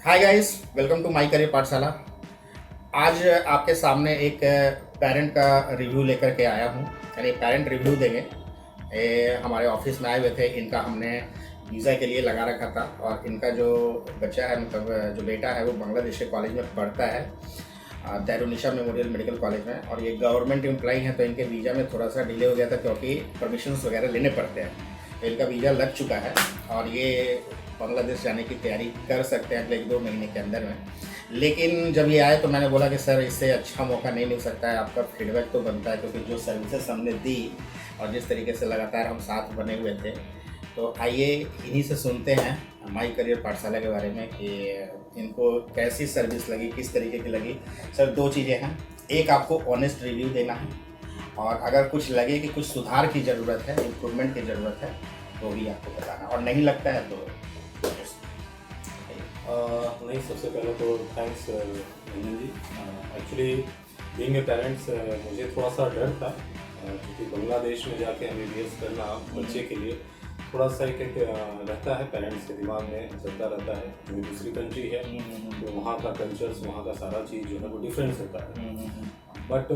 Hi guys, welcome to my career Pathshala. आज आपके सामने एक पेरेंट का रिव्यू लेकर के आया हूँ, यानी पेरेंट रिव्यू देंगे। हमारे ऑफिस में आए हुए थे। इनका हमने वीज़ा के लिए लगा रखा था और इनका जो बच्चा है, मतलब जो बेटा है, वो बांग्लादेश के कॉलेज में पढ़ता है, दारुन्निसा मेमोरियल मेडिकल कॉलेज में। और ये गवर्नमेंट एम्प्लॉई हैं, तो इनके वीज़ा में थोड़ा सा डिले हो गया था क्योंकि परमिशंस वगैरह लेने पड़ते हैं। तो इनका वीज़ा लग चुका है और ये बांग्लादेश जाने की तैयारी कर सकते हैं अगले 1-2 महीने के अंदर में। लेकिन जब ये आए तो मैंने बोला कि सर, इससे अच्छा मौका नहीं मिल सकता है, आपका फीडबैक तो बनता है, क्योंकि जो सर्विसेज हमने दी और जिस तरीके से लगातार हम साथ बने हुए थे। तो आइए इन्हीं से सुनते हैं माई करियर पाठशाला के बारे में कि इनको कैसी सर्विस लगी, किस तरीके की लगी। सर, 2 चीज़ें हैं। एक, आपको ऑनेस्ट रिव्यू देना है, और अगर कुछ लगे कि कुछ सुधार की ज़रूरत है, इम्प्रूवमेंट की ज़रूरत है, तो भी आपको बताना, और नहीं लगता है तो नहीं, सबसे पहले तो thanks Ranjan ji. Actually being a parents मुझे थोड़ा सा डर था, क्योंकि बांग्लादेश में जाके MBBS करना बच्चे के लिए थोड़ा सा एक रहता है, पेरेंट्स के दिमाग में चलता रहता है। जो दूसरी कंट्री है तो वहाँ का कल्चर्स, वहाँ का सारा चीज़ जो है वो डिफरेंस होता है। बट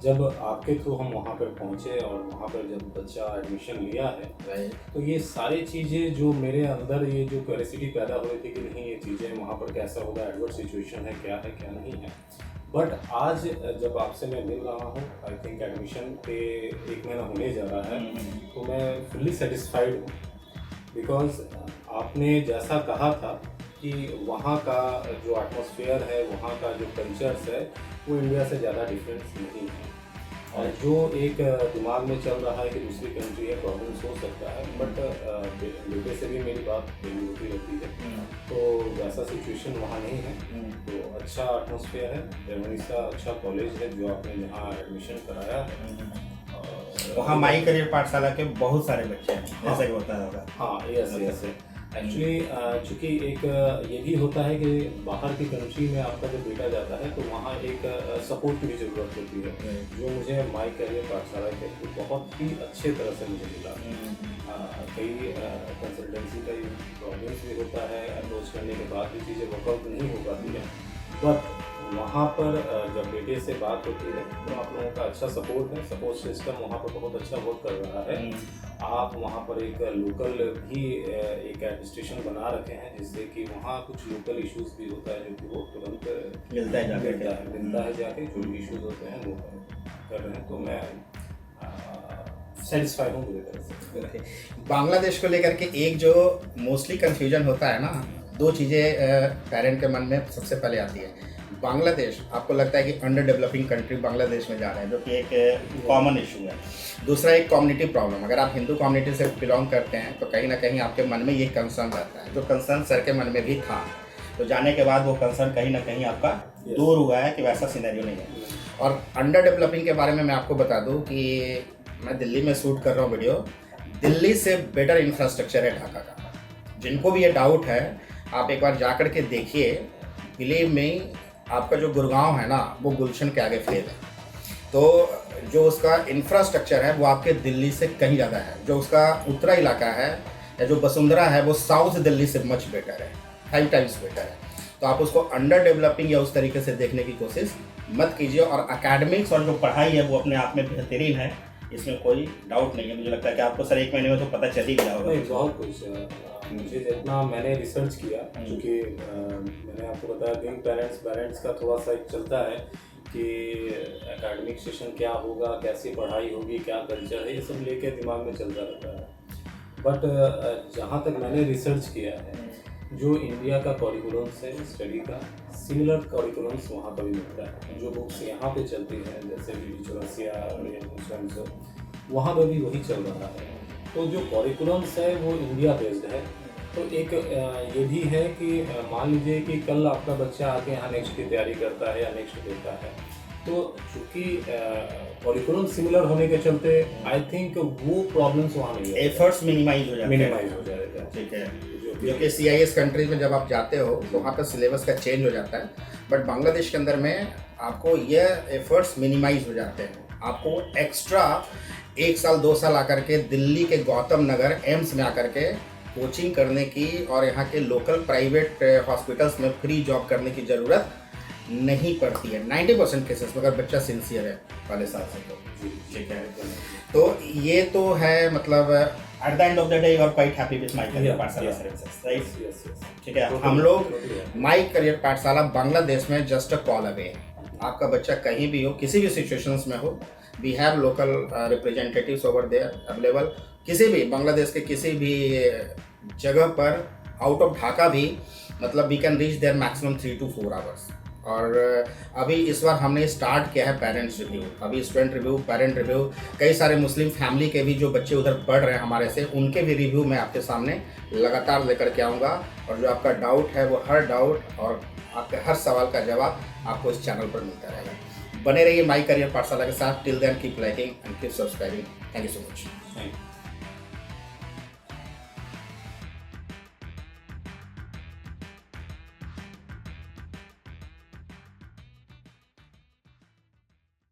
जब आपके थ्रू हम वहाँ पर पहुँचे और वहाँ पर जब बच्चा एडमिशन लिया है, तो ये सारी चीज़ें जो मेरे अंदर ये जो क्यूरियोसिटी पैदा हुई थी कि नहीं, ये चीज़ें वहाँ पर कैसा होगा, एडवर्स सिचुएशन है क्या नहीं है। बट आज जब आपसे मैं मिल रहा हूँ, आई थिंक एडमिशन पे 1 महीना होने जा रहा है, तो मैं फुल्ली सेटिस्फाइड हूँ। बिकॉज आपने जैसा कहा था कि वहाँ का जो एटमॉस्फेयर है, वहाँ का जो कल्चर्स है, वो इंडिया से ज़्यादा डिफरेंस नहीं है। और जो एक दिमाग में चल रहा है कि दूसरी कंट्री है, प्रॉब्लम्स हो सकता है, बट बेटे से भी मेरी बात डेली होती रहती है, तो वैसा सिचुएशन वहाँ नहीं है। तो अच्छा एटमॉस्फेयर है, दारुन्निसा अच्छा कॉलेज है जो आपने यहाँ एडमिशन कराया है। वहाँ माई करियर पाठशाला के बहुत सारे बच्चे हैं, जैसा कि होता होगा। हाँ, यस। एक्चुअली चूँकि एक ये भी होता है कि बाहर की कंट्री में आपका जब बेटा जाता है तो वहाँ एक सपोर्ट की भी ज़रूरत होती है, जो मुझे माई करियर पाठशाला के बहुत ही अच्छे तरह से मुझे मिला। कई कंसल्टेंसी का प्रॉब्लम्स भी होता है, अप्रोच करने के बाद भी चीज़ें वर्कआउट नहीं हो पाती हैं, बट वहाँ पर जब बेटे से बात होती है तो आप लोगों का अच्छा सपोर्ट है, सपोर्ट सिस्टम वहाँ पर बहुत अच्छा वर्क कर रहा है। आप वहाँ पर एक लोकल भी एक एडमिनिस्ट्रेशन बना रखे हैं, जिससे कि वहाँ कुछ लोकल इश्यूज भी होता है जो कि वो तुरंत मिलता है जाके जो भी इश्यूज होते हैं वो कर रहे हैं। तो मैं सेटिस्फाइड हूँ पूरी तरह से। बांग्लादेश को लेकर के एक जो मोस्टली कंफ्यूजन होता है ना, 2 चीज़ें पेरेंट के मन में सबसे पहले आती है। बांग्लादेश, आपको लगता है कि अंडर डेवलपिंग कंट्री बांग्लादेश में जा रहे हैं, जो कि एक कॉमन इशू है। दूसरा, एक कम्युनिटी प्रॉब्लम। अगर आप हिंदू कम्युनिटी से बिलोंग करते हैं तो कहीं ना कहीं आपके मन में ये कंसर्न रहता है, जो कंसर्न सर के मन में भी था। तो जाने के बाद वो कंसर्न कहीं ना कहीं आपका दूर हुआ है कि वैसा सिनेरियो नहीं है। और अंडर डेवलपिंग के बारे में मैं आपको बता दूँ कि मैं दिल्ली में शूट कर रहा हूँ वीडियो। दिल्ली से बेटर इंफ्रास्ट्रक्चर है ढाका का। जिनको भी ये डाउट है, आप एक बार जा कर के देखिए। बिलीव में, आपका जो गुड़गांव है ना, वो गुलशन के आगे फेल है। तो जो उसका इंफ्रास्ट्रक्चर है वो आपके दिल्ली से कहीं ज़्यादा है। जो उसका उत्तरा इलाका है या जो वसुंधरा है, वो साउथ दिल्ली से मच बेटर है, 5 टाइम्स बेटर है। तो आप उसको अंडर डेवलपिंग या उस तरीके से देखने की कोशिश मत कीजिए। और एकेडमिक्स और जो पढ़ाई है वो अपने आप में बेहतरीन है, इसमें कोई डाउट नहीं है। मुझे लगता है कि आपको सर 1 महीने में तो पता चल ही गया होगा। नहीं, बहुत कुछ मुझे जितना मैंने रिसर्च किया, क्योंकि मैंने आपको बताया बीइंग पेरेंट्स का थोड़ा सा एक चलता है कि एकेडमिक सेशन क्या होगा, कैसी पढ़ाई होगी, क्या कल्चर है, ये सब लेके दिमाग में चलता रहता है। बट जहाँ तक मैंने रिसर्च किया है, जो इंडिया का करिकुलम्स है स्टडी का, सिमिलर करिकुलम्स वहाँ पर भी मिलता है। जो बुक्स यहाँ पे चलती हैं, जैसे DD चौरसिया वहाँ पर भी वही चल रहा है। तो जो करिकुलम्स है वो इंडिया बेस्ड है। तो एक ये भी है कि मान लीजिए कि कल आपका बच्चा आके यहाँ नेक्स्ट की तैयारी करता है या नेक्स्ट देता है, तो चूँकि करिकुलम सिमिलर होने के चलते आई थिंक वो प्रॉब्लम्स वहाँ नहीं है, एफर्ट्स मिनिमाइज हो जाएगा। ठीक है। जो कि CIS कंट्रीज में जब आप जाते हो तो वहाँ का सिलेबस का चेंज हो जाता है, बट बांग्लादेश के अंदर में आपको ये एफर्ट्स मिनिमाइज हो जाते हैं। आपको एक्स्ट्रा 1 साल 2 साल आकर के दिल्ली के गौतम नगर एम्स में आकर के कोचिंग करने की और यहाँ के लोकल प्राइवेट हॉस्पिटल्स में फ्री जॉब करने की ज़रूरत नहीं पड़ती है 90% केसेस में, अगर बच्चा सिंसियर है पहले साल से तो। ठीक है, तो ये तो है मतलब at the end of the day you are quite happy with my career Pathshala services, right? ठीक है, हम लोग माय करियर पाठशाला बांग्लादेश में जस्ट अ कॉल अवे है। आपका बच्चा कहीं भी हो, किसी भी सिचुएशंस में हो, we have local representatives over there available. किसी भी बांग्लादेश के किसी भी जगह पर आउट ऑफ ढाका भी मतलब we can reach there maximum 3 to 4 hours. और अभी इस बार हमने स्टार्ट किया है पेरेंट्स रिव्यू, अभी स्टूडेंट रिव्यू, पेरेंट रिव्यू, कई सारे मुस्लिम फैमिली के भी जो बच्चे उधर पढ़ रहे हैं हमारे से, उनके भी रिव्यू मैं आपके सामने लगातार लेकर के आऊँगा। और जो आपका डाउट है वो हर डाउट और आपके हर सवाल का जवाब आपको इस चैनल पर मिलता रहेगा। बने रहिए माय करियर पाठशाला के साथ। Till then keep liking and keep subscribing. Thank you so much.